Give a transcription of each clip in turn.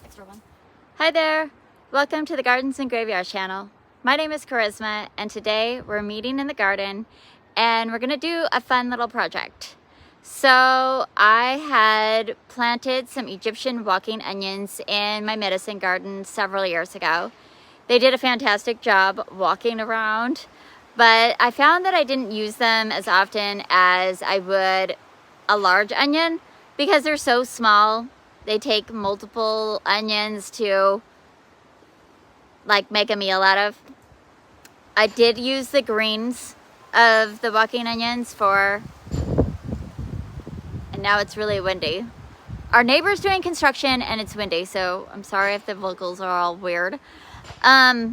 Extra one. Hi there! Welcome to the Gardens and Graveyard channel. My name is Charisma, and today we're meeting in the garden and we're gonna do a fun little project. So I had planted some Egyptian walking onions in my medicine garden several years ago. They did a fantastic job walking around, but I found that I didn't use them as often as I would a large onion because they're so small. They take multiple onions to like make a meal out of. I did use the greens of the walking onions and now it's really windy. Our neighbor's doing construction and it's windy, so I'm sorry if the vocals are all weird. I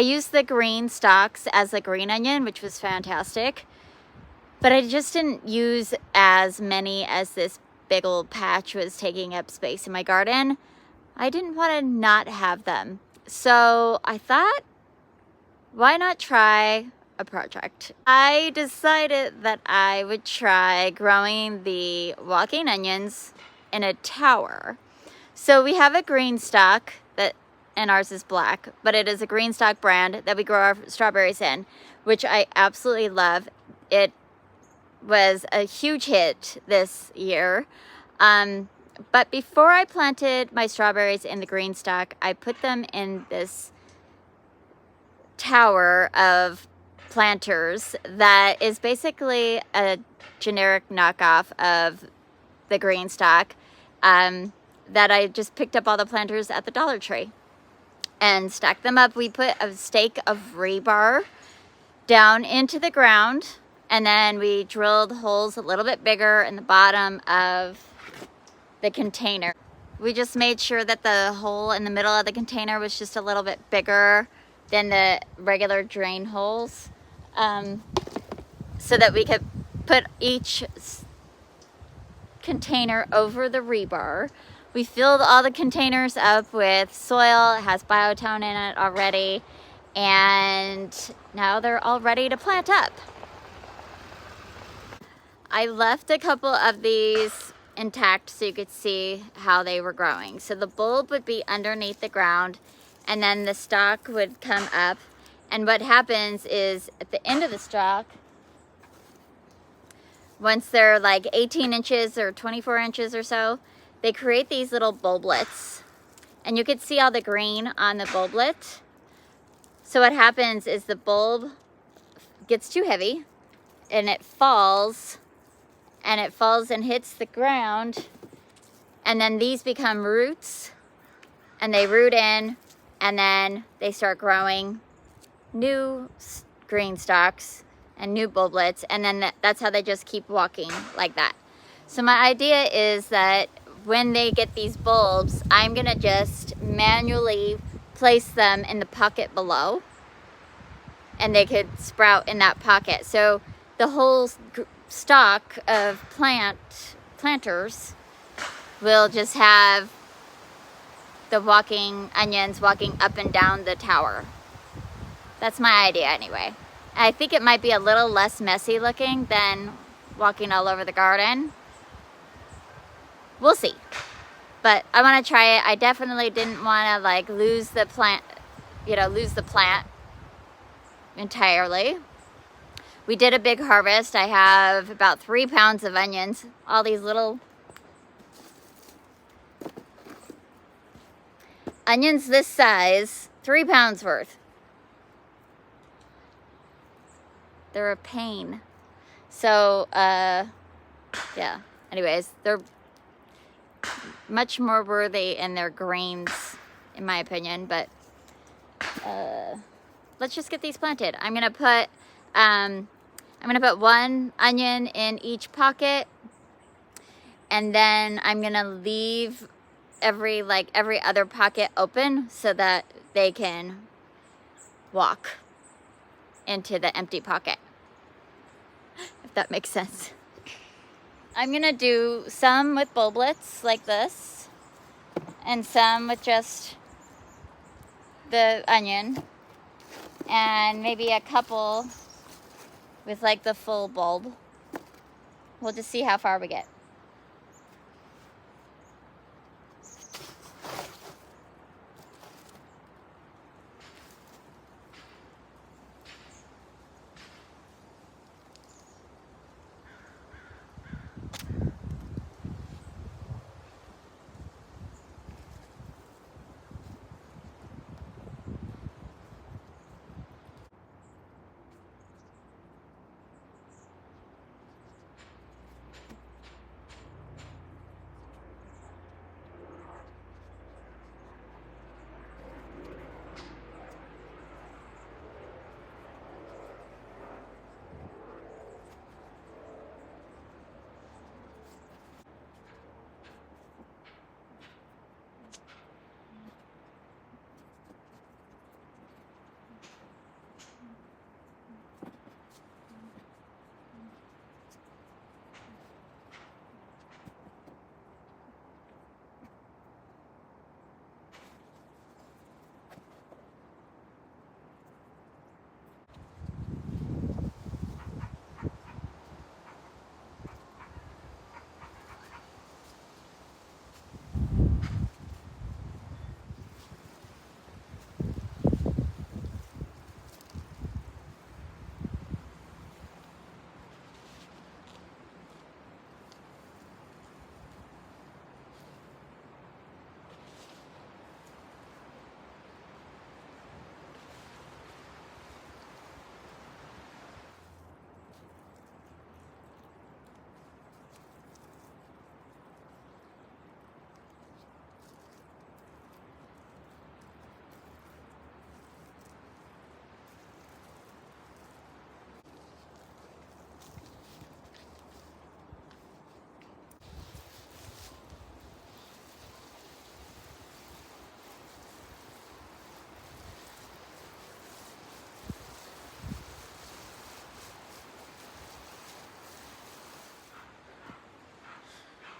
used the green stalks as a green onion, which was fantastic, but I just didn't use as many as this big old patch was taking up space in my garden. I didn't want to not have them. So I thought, why not try a project? I decided that I would try growing the walking onions in a tower. So we have a green stalk and ours is black, but it is a green stalk brand that we grow our strawberries in, which I absolutely love. It was a huge hit this year. But before I planted my strawberries in the green stalk, I put them in this tower of planters that is basically a generic knockoff of the green stalk that I just picked up all the planters at the Dollar Tree and stacked them up. We put a stake of rebar down into the ground, and then we drilled holes a little bit bigger in the bottom of the container. We just made sure that the hole in the middle of the container was just a little bit bigger than the regular drain holes, so that we could put each container over the rebar. We filled all the containers up with soil. It has biotone in it already, and now they're all ready to plant up. I left a couple of these intact so you could see how they were growing. So the bulb would be underneath the ground, and then the stalk would come up. And what happens is at the end of the stalk, once they're like 18 inches or 24 inches or so, they create these little bulblets. And you could see all the green on the bulblet. So what happens is the bulb gets too heavy and it falls and hits the ground, and then these become roots, and they root in, and then they start growing new green stalks and new bulblets, and then that's how they just keep walking like that. So my idea is that when they get these bulbs, I'm gonna just manually place them in the pocket below, and they could sprout in that pocket. So the whole stalk of planters will just have the walking onions walking up and down the tower. That's my idea anyway. I think it might be a little less messy looking than walking all over the garden. We'll see. But I want to try it. I definitely didn't want to like lose the plant entirely. We did a big harvest. I have about 3 pounds of onions. All these little onions this size, 3 pounds worth. They're a pain. So, yeah. Anyways, they're much more worthy in their greens, in my opinion. But let's just get these planted. I'm gonna put one onion in each pocket, and then I'm gonna leave every other pocket open so that they can walk into the empty pocket, if that makes sense. I'm gonna do some with bulblets like this, and some with just the onion, and maybe a couple with like the full bulb. We'll just see how far we get.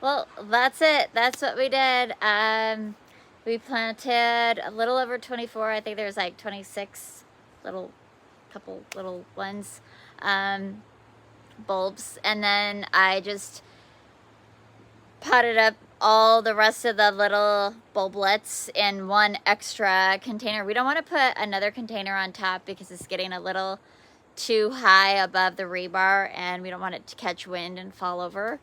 Well, that's it. That's what we did. We planted a little over 24. I think there's like 26 couple little ones, bulbs. And then I just potted up all the rest of the little bulblets in one extra container. We don't want to put another container on top because it's getting a little too high above the rebar and we don't want it to catch wind and fall over.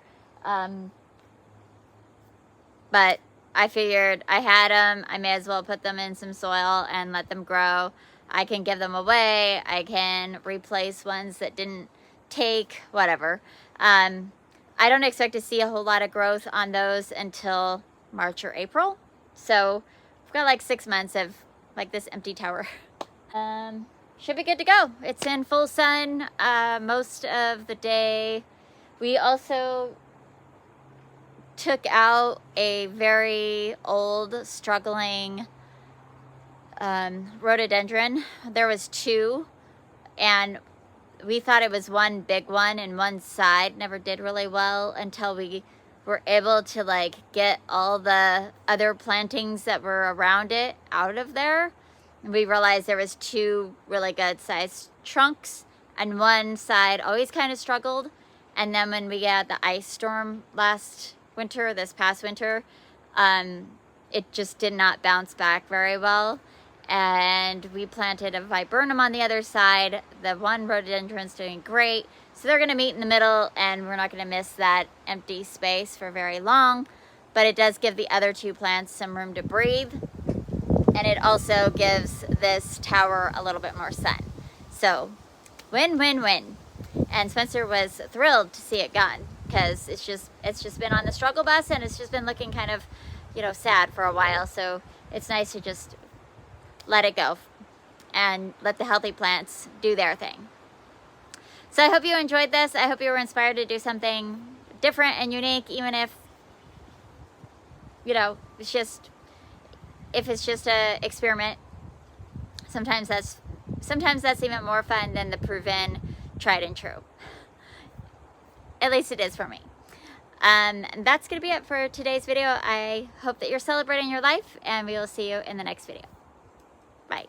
But I figured I had them, I may as well put them in some soil and let them grow. I can give them away, I can replace ones that didn't take, whatever. I don't expect to see a whole lot of growth on those until March or April. So we've got like 6 months of like this empty tower. Should be good to go. It's in full sun most of the day. We also took out a very old, struggling rhododendron. There was 2, and we thought it was one big one, and one side never did really well until we were able to like get all the other plantings that were around it out of there. And we realized there was 2 really good sized trunks, and one side always kind of struggled. And then when we got the ice storm this past winter, it just did not bounce back very well. And we planted a viburnum on the other side. The one rhododendron's doing great. So they're gonna meet in the middle and we're not gonna miss that empty space for very long. But it does give the other 2 plants some room to breathe. And it also gives this tower a little bit more sun. So win, win, win. And Spencer was thrilled to see it gone because it's just been on the struggle bus and it's just been looking kind of, you know, sad for a while. So it's nice to just let it go and let the healthy plants do their thing. So I hope you enjoyed this. I hope you were inspired to do something different and unique, even if, you know, if it's just a experiment. Sometimes that's even more fun than the proven, tried and true. At least it is for me. And that's gonna be it for today's video. I hope that you're celebrating your life, and we will see you in the next video. Bye.